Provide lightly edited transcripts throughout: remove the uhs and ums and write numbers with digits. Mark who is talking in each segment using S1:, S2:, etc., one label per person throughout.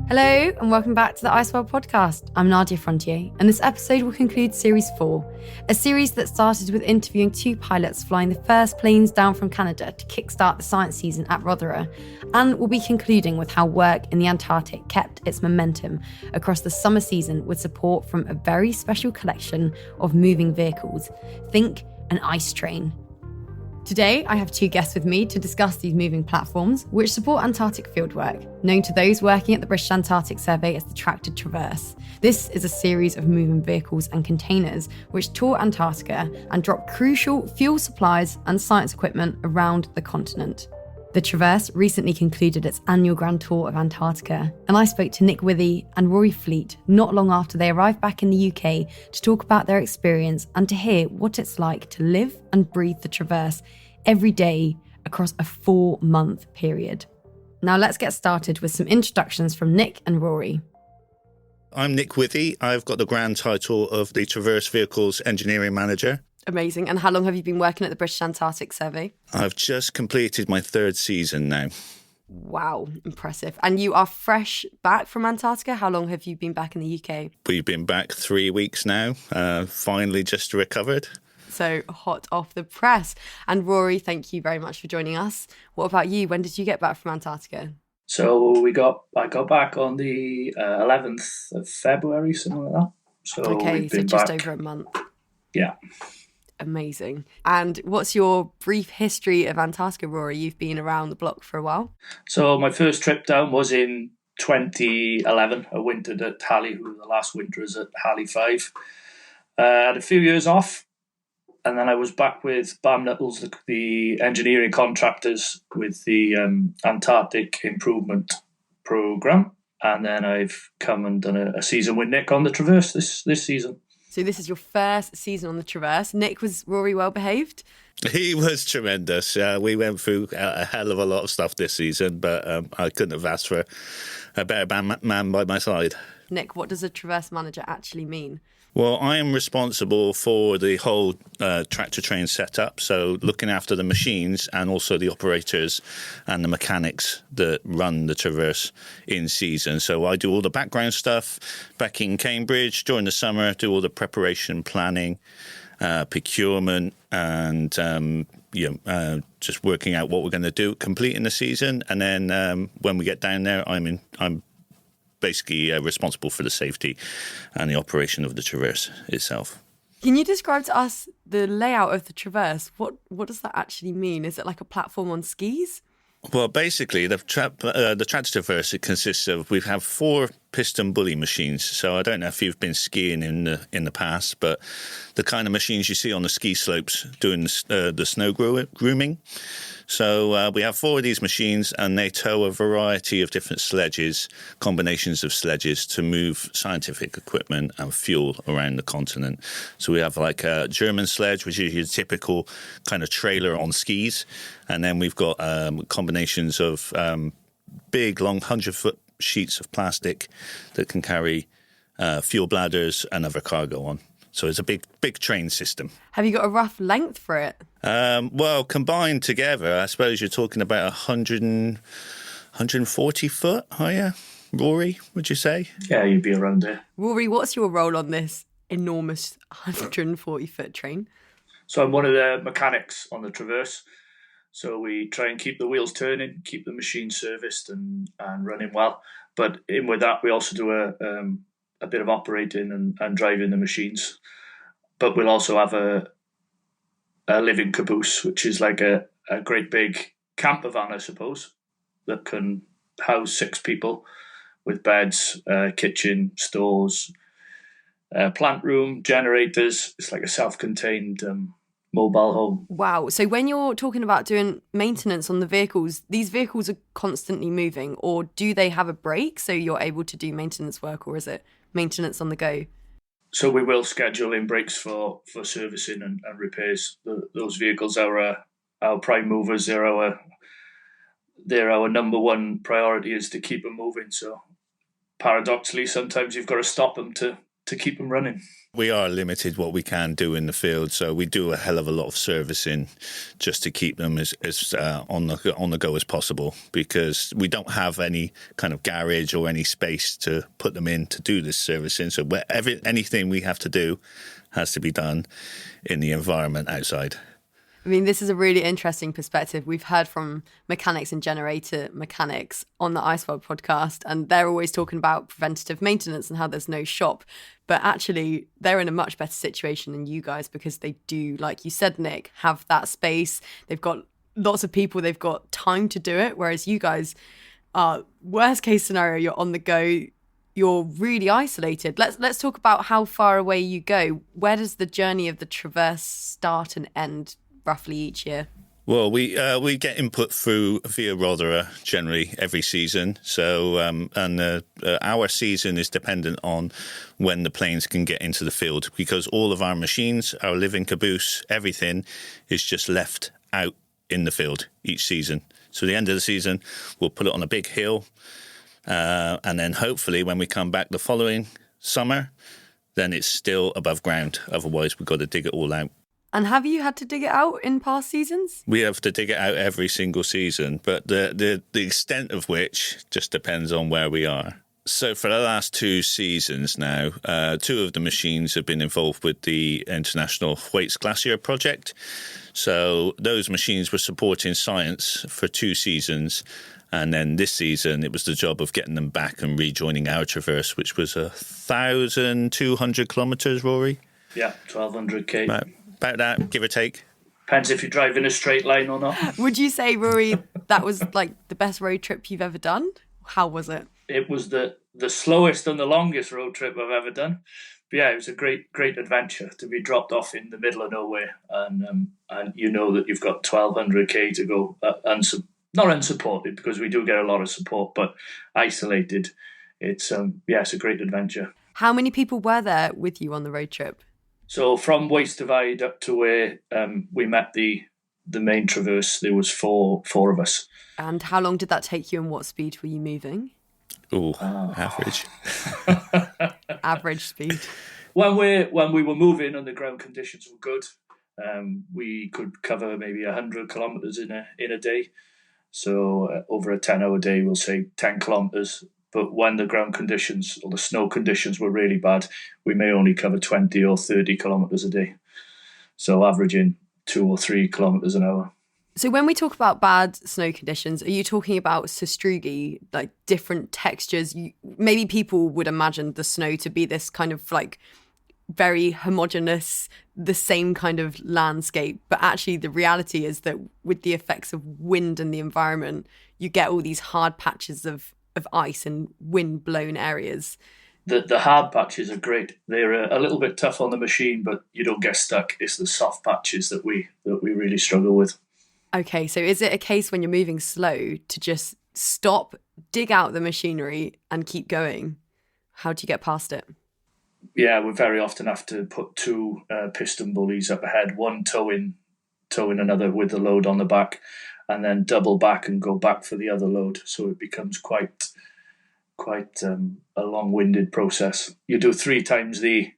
S1: Hello and welcome back to the Ice World podcast. I'm Nadia Frontier, and this episode will conclude Series 4, a series that started with interviewing 2 pilots flying the first planes down from Canada to kickstart the science season at Rotherham, and will be concluding with how work in the Antarctic kept its momentum across the summer season with support from a very special collection of moving vehicles. Think an ice train. Today, I have 2 guests with me to discuss these moving platforms, which support Antarctic fieldwork, known to those working at the British Antarctic Survey as the Tractor Traverse. This is a series of moving vehicles and containers which tour Antarctica and drop crucial fuel supplies and science equipment around the continent. The Traverse recently concluded its annual grand tour of Antarctica, and I spoke to Nick Withey and Rory Fleet not long after they arrived back in the UK to talk about their experience and to hear what it's like to live and breathe the Traverse every day across a 4-month period. Now let's get started with some introductions from Nick and Rory.
S2: I'm Nick Withey. I've got the grand title of the Traverse Vehicles Engineering Manager.
S1: Amazing. And how long have you been working at the British Antarctic Survey?
S2: I've just completed my 3rd season now.
S1: Wow, impressive. And you are fresh back from Antarctica. How long have you been back in the UK?
S2: We've been back 3 weeks now, finally just recovered.
S1: So hot off the press. And Rory, thank you very much for joining us. What about you? When did you get back from Antarctica?
S3: So I got back on the 11th of February, something like that. So
S1: okay, so just over a month.
S3: Yeah.
S1: Amazing. And what's your brief history of Antarctica, Rory? You've been around the block for a while.
S3: So my first trip down was in 2011. I wintered at Halley, who were the last winterers at Halley 5. Had a few years off, and then I was back with BAM Nuttles, the engineering contractors, with the Antarctic Improvement Programme. And then I've come and done a season with Nick on the Traverse this season.
S1: So this is your first season on the Traverse. Nick, was Rory well behaved?
S2: He was tremendous. We went through a hell of a lot of stuff this season, but I couldn't have asked for a better man by my side.
S1: Nick, what does a Traverse manager actually mean?
S2: Well, I am responsible for the whole tractor train setup, so looking after the machines and also the operators and the mechanics that run the Traverse in season. So I do all the background stuff back in Cambridge during the summer, do all the preparation, planning, procurement, and just working out what we're going to do, completing the season. And then when we get down there, I'm basically responsible for the safety and the operation of the Traverse itself.
S1: Can you describe to us the layout of the Traverse? What does that actually mean? Is it like a platform on skis?
S2: Well, basically, the Tractor Traverse, it consists of, we have 4 piston bully machines. So I don't know if you've been skiing in the past, but the kind of machines you see on the ski slopes doing the snow grooming. So we have 4 of these machines, and they tow a variety of different sledges, combinations of sledges, to move scientific equipment and fuel around the continent. So we have like a German sledge, which is your typical kind of trailer on skis. And then we've got combinations of big, long 100-foot sheets of plastic that can carry fuel bladders and other cargo on. So it's a big train system.
S1: Have you got a rough length for it?
S2: Well, combined together, I suppose you're talking about 140 foot higher. Rory, would you say?
S3: Yeah, you'd be around there.
S1: Rory, what's your role on this enormous 140-foot train?
S3: So I'm one of the mechanics on the Traverse. So we try and keep the wheels turning, keep the machine serviced and running well. But in with that, we also do a bit of operating and driving the machines. But we'll also have a living caboose, which is like a great big camper van, I suppose, that can house 6 people with beds, kitchen, stores, plant room, generators. It's like a self-contained mobile home.
S1: Wow. So when you're talking about doing maintenance on the vehicles, these vehicles are constantly moving, or do they have a break so you're able to do maintenance work, or is it maintenance on the go?
S3: So we will schedule in breaks for servicing and repairs. Those vehicles are our prime movers. They're our number one priority, is to keep them moving. So paradoxically, sometimes you've got to stop them to to keep them running.
S2: We are limited what we can do in the field, so we do a hell of a lot of servicing just to keep them as on the go as possible, because we don't have any kind of garage or any space to put them in to do this servicing. So anything we have to do has to be done in the environment outside.
S1: I mean, this is a really interesting perspective. We've heard from mechanics and generator mechanics on the Iceworld podcast, and they're always talking about preventative maintenance and how there's no shop. But actually, they're in a much better situation than you guys, because they do, like you said, Nick, have that space. They've got lots of people. They've got time to do it. Whereas you guys are, worst case scenario, you're on the go. You're really isolated. Let's talk about how far away you go. Where does the journey of the Traverse start and end roughly each year?
S2: Well, we get input through via Rotherham generally every season. So, our season is dependent on when the planes can get into the field, because all of our machines, our living caboose, everything is just left out in the field each season. So at the end of the season, we'll put it on a big hill. And then hopefully when we come back the following summer, then it's still above ground. Otherwise, we've got to dig it all out.
S1: And have you had to dig it out in past seasons?
S2: We have to dig it out every single season, but the extent of which just depends on where we are. So for the last 2 seasons now, 2 of the machines have been involved with the International Thwaites Glacier project. So those machines were supporting science for 2 seasons. And then this season, it was the job of getting them back and rejoining our Traverse, which was 1,200 kilometres, Rory?
S3: Yeah, 1,200 k.
S2: About that, give or take.
S3: Depends if you drive in a straight line or not.
S1: Would you say, Rory, that was like the best road trip you've ever done? How was it?
S3: It was the slowest and the longest road trip I've ever done. But yeah, it was a great adventure to be dropped off in the middle of nowhere, and you know that you've got 1,200 k to go, not unsupported, because we do get a lot of support, but isolated. It's it's a great adventure.
S1: How many people were there with you on the road trip?
S3: So from Waste Divide up to where we met the main Traverse, there was four of us.
S1: And how long did that take you, and what speed were you moving?
S2: Average.
S1: Average speed.
S3: When we were moving and the ground conditions were good, we could cover maybe 100 kilometres in a day. So over a 10-hour day, we'll say 10 kilometres. But when the ground conditions or the snow conditions were really bad, we may only cover 20 or 30 kilometres a day. So averaging 2 or 3 kilometres an hour.
S1: So when we talk about bad snow conditions, are you talking about sastrugi, like different textures? Maybe people would imagine the snow to be this kind of like very homogeneous, the same kind of landscape. But actually the reality is that with the effects of wind and the environment, you get all these hard patches of ice and wind-blown areas.
S3: The hard patches are great. They're a little bit tough on the machine, but you don't get stuck. It's the soft patches that we really struggle with.
S1: Okay, so is it a case when you're moving slow to just stop, dig out the machinery and keep going? How do you get past it?
S3: Yeah, we very often have to put 2 piston bullies up ahead, one towing another with the load on the back, and then double back and go back for the other load. So it becomes quite a long-winded process. You do 3 times the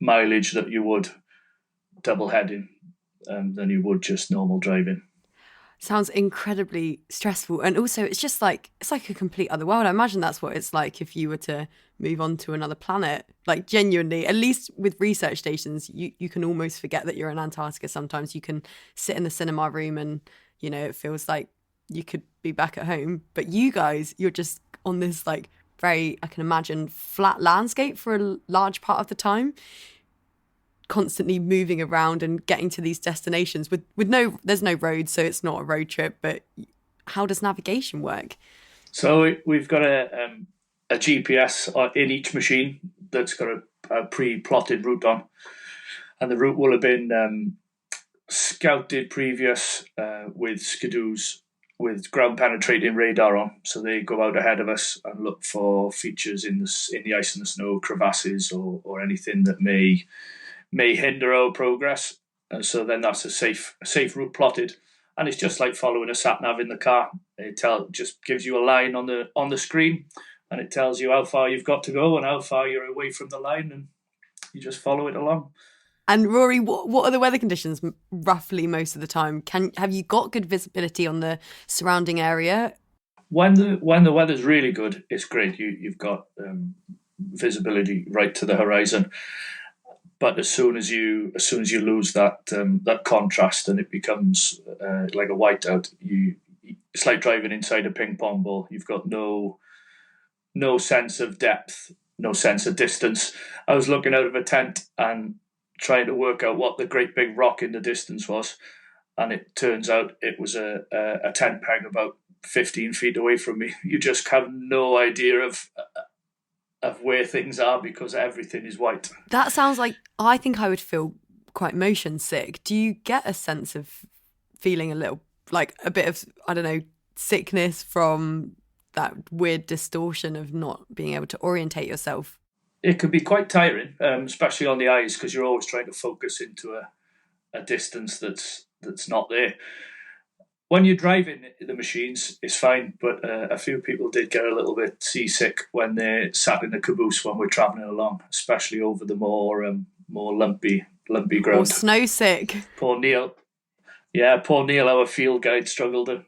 S3: mileage that you would double heading than you would just normal driving.
S1: Sounds incredibly stressful. And also it's like a complete other world. I imagine that's what it's like if you were to move on to another planet. Like genuinely, at least with research stations, you can almost forget that you're in Antarctica sometimes. You can sit in the cinema room and, you know, it feels like you could be back at home. But you guys, you're just on this like very, I can imagine, flat landscape for a large part of the time, constantly moving around and getting to these destinations with there's no road, so it's not a road trip. But how does navigation work?
S3: So we've got a GPS in each machine that's got a pre-plotted route on, and the route will have been scouted previous with skidoos with ground penetrating radar on, so they go out ahead of us and look for features in the ice and the snow, crevasses or anything that may hinder our progress. And so then that's a safe route plotted, and it's just like following a sat nav in the car. It just gives you a line on the screen, and it tells you how far you've got to go and how far you're away from the line, and you just follow it along.
S1: And Rory, what are the weather conditions roughly most of the time? Have you got good visibility on the surrounding area?
S3: When the weather's really good, it's great. You've got visibility right to the horizon. But as soon as you lose that contrast and it becomes like a whiteout, it's like driving inside a ping pong ball. You've got no sense of depth, no sense of distance. I was looking out of a tent and trying to work out what the great big rock in the distance was, and it turns out it was a tent peg about 15 feet away from me. You just have no idea of where things are because everything is white.
S1: That sounds like, I think I would feel quite motion sick. Do you get a sense of feeling a bit of, I don't know, sickness from that weird distortion of not being able to orientate yourself?
S3: It can be quite tiring, especially on the eyes, because you're always trying to focus into a distance that's not there. When you're driving the machines, it's fine, but a few people did get a little bit seasick when they sat in the caboose when we're travelling along, especially over the more lumpy ground.
S1: Or snow sick.
S3: Poor Neil. Yeah, poor Neil, our field guide, struggled a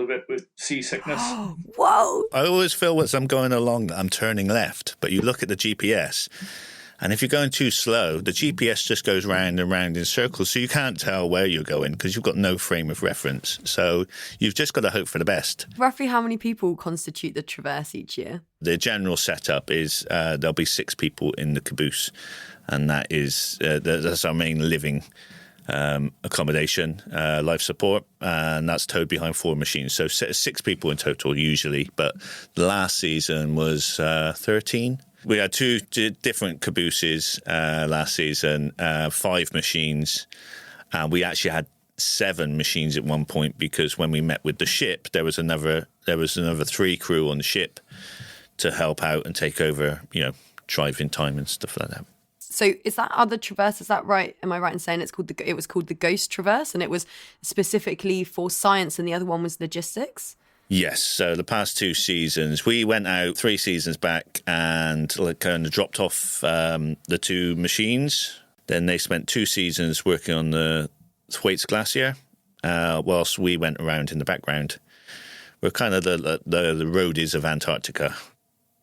S3: bit with seasickness.
S1: Whoa!
S2: I always feel as I'm going along that I'm turning left, but you look at the GPS, and if you're going too slow, the GPS just goes round and round in circles, so you can't tell where you're going because you've got no frame of reference. So you've just got to hope for the best.
S1: Roughly how many people constitute the Traverse each year?
S2: The general setup is there'll be 6 people in the caboose, and that's our main living accommodation, life support, and that's towed behind 4 machines. So 6 people in total usually, but the last season was 13. We had 2 different cabooses last season, 5 machines, and we actually had 7 machines at one point because when we met with the ship, there was another 3 crew on the ship to help out and take over, driving time and stuff like that.
S1: So is that other Traverse, is that right? Am I right in saying it was called the Ghost Traverse, and it was specifically for science and the other one was logistics?
S2: Yes, so the past 2 seasons, we went out 3 seasons back and kind of dropped off the 2 machines. Then they spent 2 seasons working on the Thwaites Glacier, whilst we went around in the background. We're kind of the roadies of Antarctica.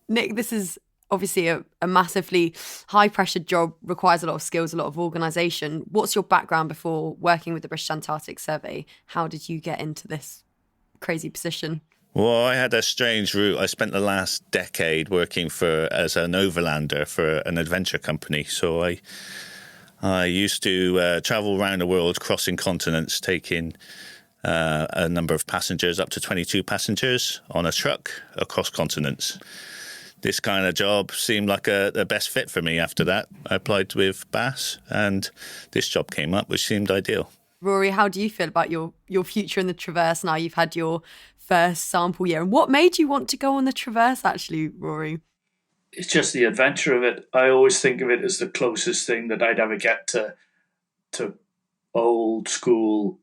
S1: Nick, this is obviously a massively high-pressure job, requires a lot of skills, a lot of organisation. What's your background before working with the British Antarctic Survey? How did you get into this crazy position?
S2: Well, I had a strange route. I spent the last decade working as an overlander for an adventure company. So I used to travel around the world, crossing continents, taking a number of passengers, up to 22 passengers on a truck across continents. This kind of job seemed like the best fit for me after that. I applied with BAS and this job came up, which seemed ideal.
S1: Rory, how do you feel about your future in the Traverse now you've had your first sample year? And what made you want to go on the Traverse, actually, Rory?
S3: It's just the adventure of it. I always think of it as the closest thing that I'd ever get to old school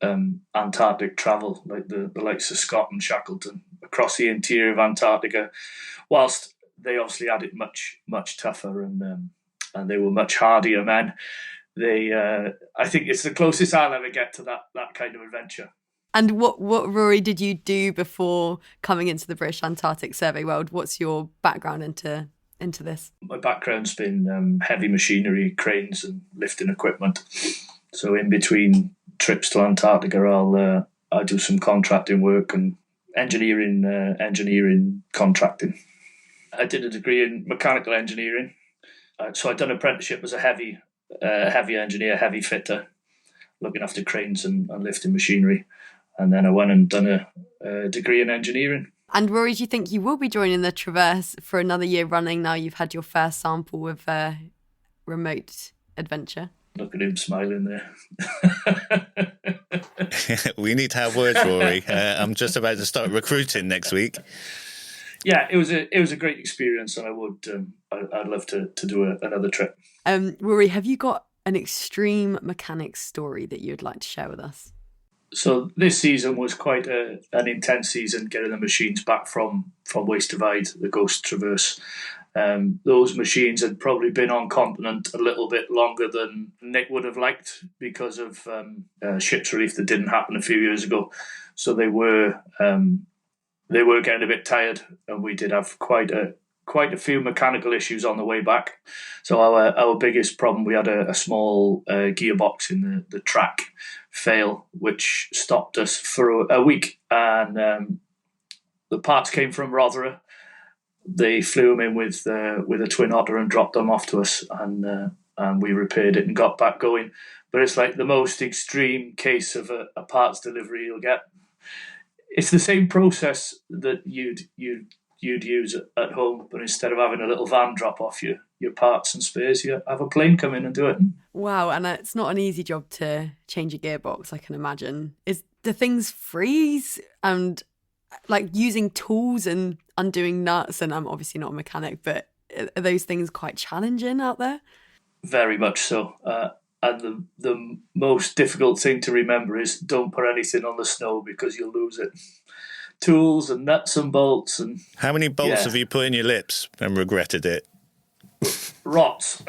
S3: Antarctic travel, like the likes of Scott and Shackleton across the interior of Antarctica, whilst they obviously had it much, much tougher and they were much hardier men. I think it's the closest I'll ever get to that kind of adventure.
S1: And what Rory did you do before coming into the British Antarctic Survey world? What's your background into this?
S3: My background's been heavy machinery, cranes and lifting equipment. So in between trips to Antarctica, I'll do some contracting work and engineering contracting. I did a degree in mechanical engineering. So I'd done an apprenticeship as a heavy engineer, heavy fitter, looking after cranes and lifting machinery. And then I went and done a degree in engineering.
S1: And Rory, do you think you will be joining the Traverse for another year running now you've had your first sample of remote adventure?
S3: Look at him smiling there.
S2: We need to have words, Rory. I'm just about to start recruiting next week.
S3: Yeah, it was a great experience, and I'd love to do another trip.
S1: Rory, have you got an extreme mechanics story that you'd like to share with us?
S3: So this season was quite an intense season, getting the machines back from Waste Divide, the Ghost Traverse. Those machines had probably been on continent a little bit longer than Nick would have liked because of ship's relief that didn't happen a few years ago. So they were getting a bit tired, and we did have quite a few mechanical issues on the way back. So our biggest problem, we had a small gearbox in the track fail, which stopped us for a week. And the parts came from Rotherham. They flew them in with a Twin Otter and dropped them off to us, and we repaired it and got back going. But it's like the most extreme case of a parts delivery you'll get. It's the same process that you'd use at home, but instead of having a little van drop off your parts and spares, you have a plane come in and do it.
S1: Wow, and it's not an easy job to change a gearbox, I can imagine. Do things freeze? And like using tools and undoing nuts, and I'm obviously not a mechanic, but are those things quite challenging out there?
S3: Very much so. And the most difficult thing to remember is don't put anything on the snow because you'll lose it. Tools and nuts and bolts. And
S2: how many bolts have you put in your lips and regretted it?
S3: Rots.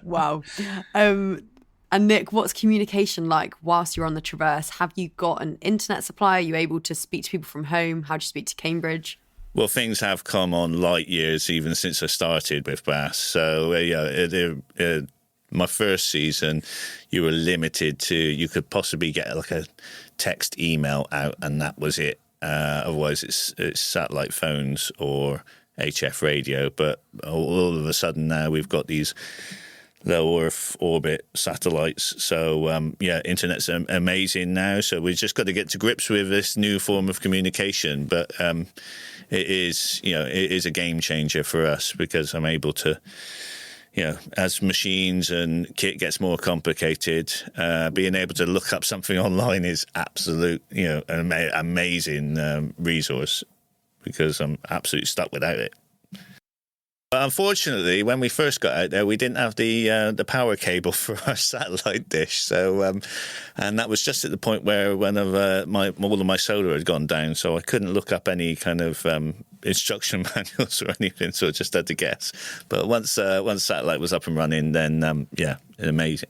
S1: Wow. And Nick, what's communication like whilst you're on the Traverse? Have you got an internet supply? Are you able to speak to people from home? How do you speak to Cambridge?
S2: Well, things have come on light years even since I started with Bass. So, my first season, you were limited to, you could possibly get like a text email out, and that was it. Otherwise, it's satellite phones or HF radio. But all of a sudden now we've got these low Earth orbit satellites. So, internet's amazing now. So we've just got to get to grips with this new form of communication. But it is a game changer for us because I'm able to, as machines and kit gets more complicated, being able to look up something online is absolute, an amazing resource because I'm absolutely stuck without it. But unfortunately, when we first got out there, we didn't have the power cable for our satellite dish. So, and that was just at the point where one of all of my solar had gone down, so I couldn't look up any kind of instruction manuals or anything. So I just had to guess. But once satellite was up and running, then an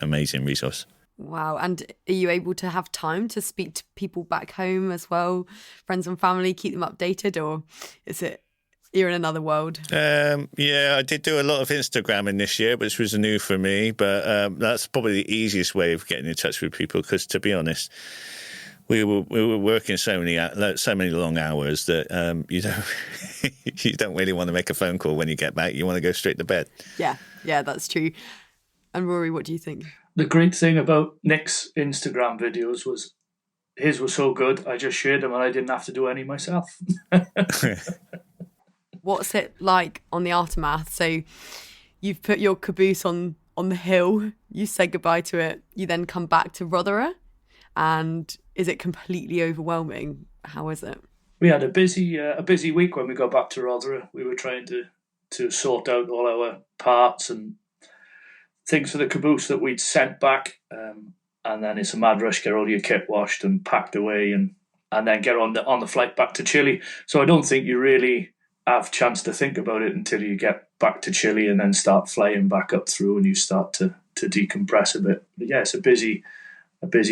S2: amazing resource.
S1: Wow. And are you able to have time to speak to people back home as well, friends and family, keep them updated, or is it? You're in another world. I did do a lot of Instagramming this year, which was new for me. But that's probably the easiest way of getting in touch with people because, to be honest, we were working so many long hours that you don't really want to make a phone call when you get back. You want to go straight to bed. Yeah, that's true. And Rory, what do you think?
S3: The great thing about Nick's Instagram videos was his were so good, I just shared them and I didn't have to do any myself.
S1: What's it like on the aftermath? So you've put your caboose on the hill, you say goodbye to it, you then come back to Rotherham, and is it completely overwhelming? How is it?
S3: We had a busy week when we got back to Rotherham. We were trying to sort out all our parts and things for the caboose that we'd sent back, and then it's a mad rush, get all your kit washed and packed away, and then get on the flight back to Chile. So I don't think you really have a chance to think about it until you get back to Chile and then start flying back up through and you start to decompress a bit. But yeah, it's a busy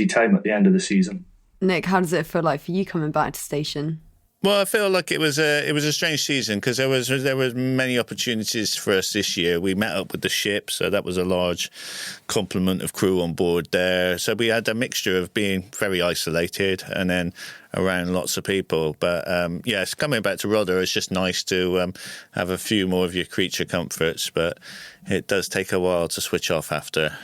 S3: time at the end of the season.
S1: Nick, how does it feel like for you coming back to station?
S2: Well, I feel like it was a strange season because there was many opportunities for us this year. We met up with the ship, so that was a large complement of crew on board there. So we had a mixture of being very isolated and then around lots of people. But it's coming back to Rotherham. It's just nice to have a few more of your creature comforts. But it does take a while to switch off after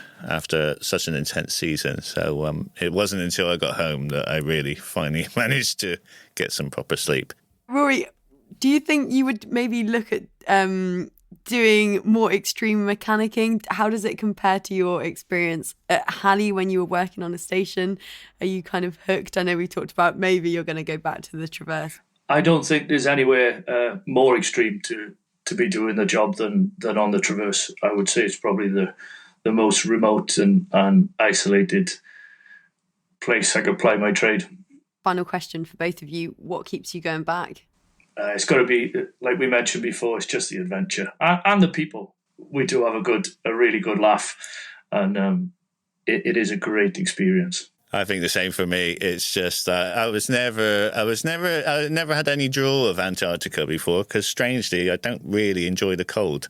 S2: such an intense season. So it wasn't until I got home that I really finally managed to get some proper sleep.
S1: Rory, do you think you would maybe look at doing more extreme mechanicking? How does it compare to your experience at Halley when you were working on a station? Are you kind of hooked? I know we talked about maybe you're going to go back to the Traverse.
S3: I don't think there's anywhere more extreme to be doing the job than on the Traverse. I would say it's probably the most remote and isolated place I could ply my trade.
S1: Final question for both of you. What keeps you going back?
S3: It's got to be, like we mentioned before, it's just the adventure and the people. We do have a really good laugh, and it is a great experience.
S2: I think the same for me. It's just that I never had any draw of Antarctica before, because strangely I don't really enjoy the cold,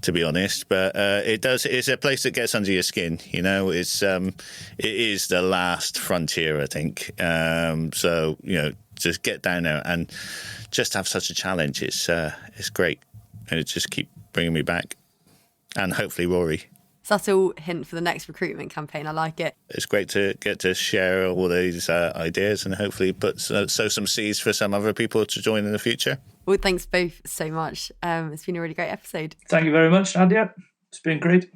S2: to be honest. But it's a place that gets under your skin. It is the last frontier, I think. So just get down there and just have such a challenge. It's great, and it just keep bringing me back, and hopefully Rory.
S1: Subtle hint for the next recruitment campaign. I like it.
S2: It's great to get to share all these ideas and hopefully sow some seeds for some other people to join in the future.
S1: Well, thanks both so much. It's been a really great episode.
S3: Thank you very much, Nadia. It's been great.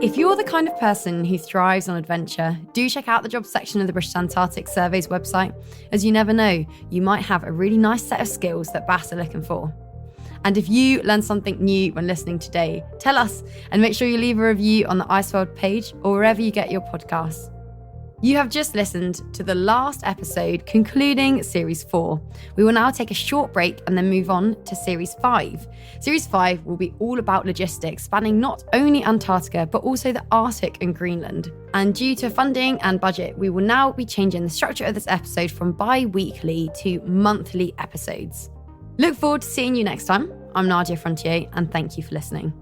S1: If you're the kind of person who thrives on adventure, do check out the jobs section of the British Antarctic Survey's website, as you never know, you might have a really nice set of skills that BAS are looking for. And if you learned something new when listening today, tell us, and make sure you leave a review on the Iceworld page or wherever you get your podcasts. You have just listened to the last episode concluding Series 4. We will now take a short break and then move on to Series 5. Series 5 will be all about logistics, spanning not only Antarctica, but also the Arctic and Greenland. And due to funding and budget, we will now be changing the structure of this episode from bi-weekly to monthly episodes. Look forward to seeing you next time. I'm Nadia Frontier, and thank you for listening.